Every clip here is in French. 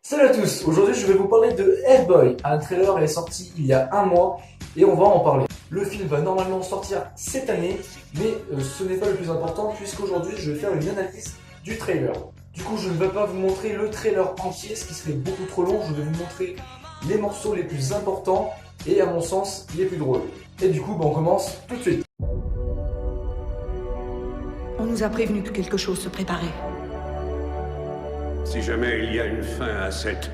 Salut à tous, aujourd'hui je vais vous parler de Hellboy. Un trailer est sorti il y a un mois et on va en parler. Le film va normalement sortir cette année, mais ce n'est pas le plus important puisqu'aujourd'hui je vais faire une analyse du trailer. Du coup je ne vais pas vous montrer le trailer entier, ce qui serait beaucoup trop long, je vais vous montrer les morceaux les plus importants et à mon sens les plus drôles. Et du coup on commence tout de suite. On nous a prévenu que quelque chose se préparait. Si jamais il y a une fin à cette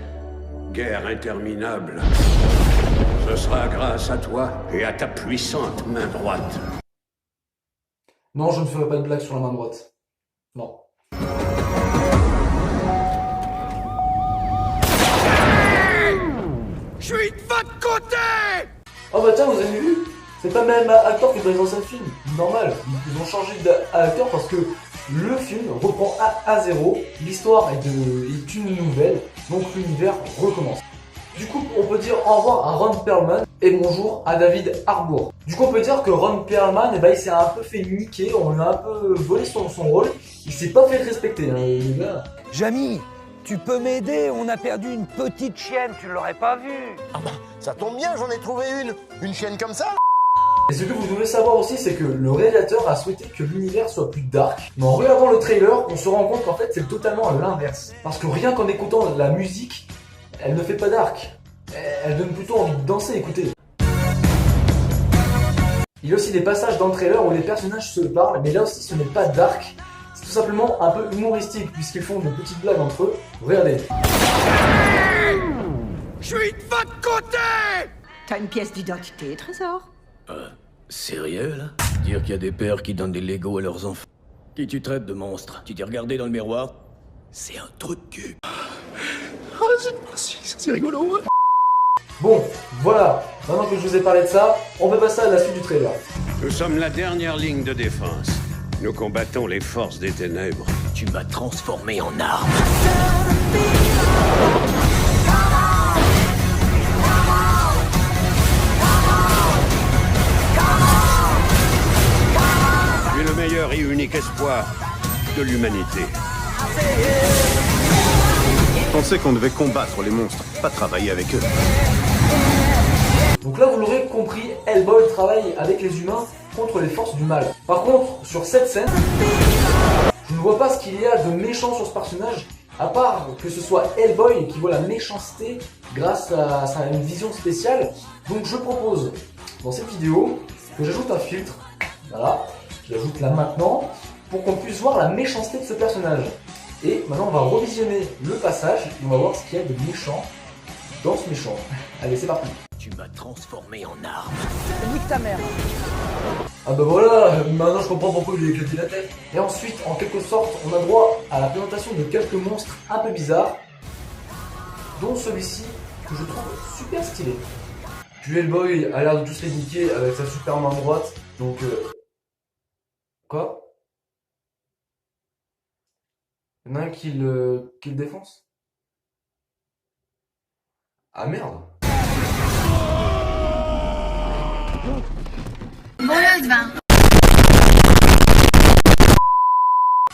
guerre interminable, ce sera grâce à toi et à ta puissante main droite. Non, je ne ferai pas de blague sur la main droite. Non. Je suis de votre côté! Oh bah tiens, vous avez vu? C'est pas le même acteur que dans les anciens films. Normal, ils ont changé d'acteur parce que le film reprend à zéro. L'histoire est une nouvelle, donc l'univers recommence. Du coup, on peut dire au revoir à Ron Perlman et bonjour à David Harbour. Du coup, on peut dire que Ron Perlman, il s'est un peu fait niquer, on lui a un peu volé son rôle. Il s'est pas fait respecter, hein, le gars. Jamy, tu peux m'aider? On a perdu une petite chienne, tu l'aurais pas vue. Ah bah, ça tombe bien, j'en ai trouvé une chienne comme ça. Et ce que vous devez savoir aussi, c'est que le réalisateur a souhaité que l'univers soit plus dark. Mais en regardant le trailer, on se rend compte qu'en fait, c'est totalement à l'inverse. Parce que rien qu'en écoutant la musique, elle ne fait pas dark. Elle donne plutôt envie de danser, écoutez. Il y a aussi des passages dans le trailer où les personnages se parlent, mais là aussi ce n'est pas dark. C'est tout simplement un peu humoristique, puisqu'ils font de petites blagues entre eux. Regardez. Je suis de votre côté! T'as une pièce d'identité, Trésor? Sérieux, là? Dire qu'il y a des pères qui donnent des Legos à leurs enfants. Qui tu traites de monstre? Tu t'es regardé dans le miroir? C'est un trou de cul. C'est rigolo, hein? Bon, voilà. Maintenant que je vous ai parlé de ça, on va passer à la suite du trailer. Nous sommes la dernière ligne de défense. Nous combattons les forces des ténèbres. Tu m'as transformé en arme. Tu es le meilleur et unique espoir de l'humanité. Je pensais qu'on devait combattre les monstres, pas travailler avec eux. Donc là, vous l'aurez compris, Hellboy travaille avec les humains contre les forces du mal. Par contre, sur cette scène, je ne vois pas ce qu'il y a de méchant sur ce personnage, à part que ce soit Hellboy qui voit la méchanceté grâce à une vision spéciale. Donc je propose, dans cette vidéo, que j'ajoute un filtre. Voilà, je l'ajoute là maintenant, pour qu'on puisse voir la méchanceté de ce personnage. Et maintenant, on va revisionner le passage et on va voir ce qu'il y a de méchant dans ce méchant. Allez, c'est parti. Tu m'as transformé en arme. Nique ta mère. Ah bah voilà, maintenant je comprends pourquoi il lui a éclaté la tête. Et ensuite, en quelque sorte, on a droit à la présentation de quelques monstres un peu bizarres, dont celui-ci que je trouve super stylé. Puis Hellboy a l'air de tous les niquer avec sa super main droite, donc Quoi? Il y en a un qui le défonce? Ah merde!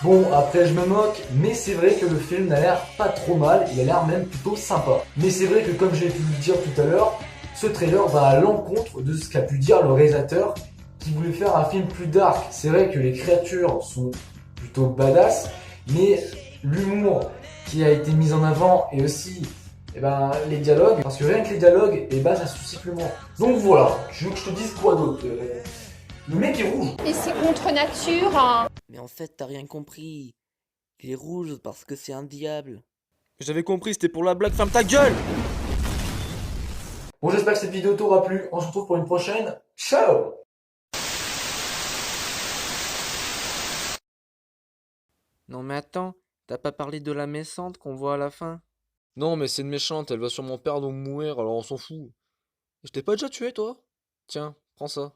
Bon, après je me moque, mais c'est vrai que le film n'a l'air pas trop mal, il a l'air même plutôt sympa. Mais c'est vrai que comme j'ai pu le dire tout à l'heure, ce trailer va à l'encontre de ce qu'a pu dire le réalisateur qui voulait faire un film plus dark. C'est vrai que les créatures sont plutôt badass, mais l'humour qui a été mis en avant et aussi les dialogues, parce que rien que les dialogues, ça suscite l'humour. Donc voilà, je veux que je te dise quoi d'autre. Le mec est rouge. Et c'est contre nature, hein. Mais en fait, t'as rien compris. Il est rouge parce que c'est un diable. J'avais compris, c'était pour la blague, ferme ta gueule! Bon, j'espère que cette vidéo t'aura plu. On se retrouve pour une prochaine. Ciao! Non mais attends, t'as pas parlé de la méchante qu'on voit à la fin? Non, mais c'est une méchante, elle va sûrement perdre ou mourir, alors on s'en fout. Je t'ai pas déjà tué, toi? Tiens, prends ça.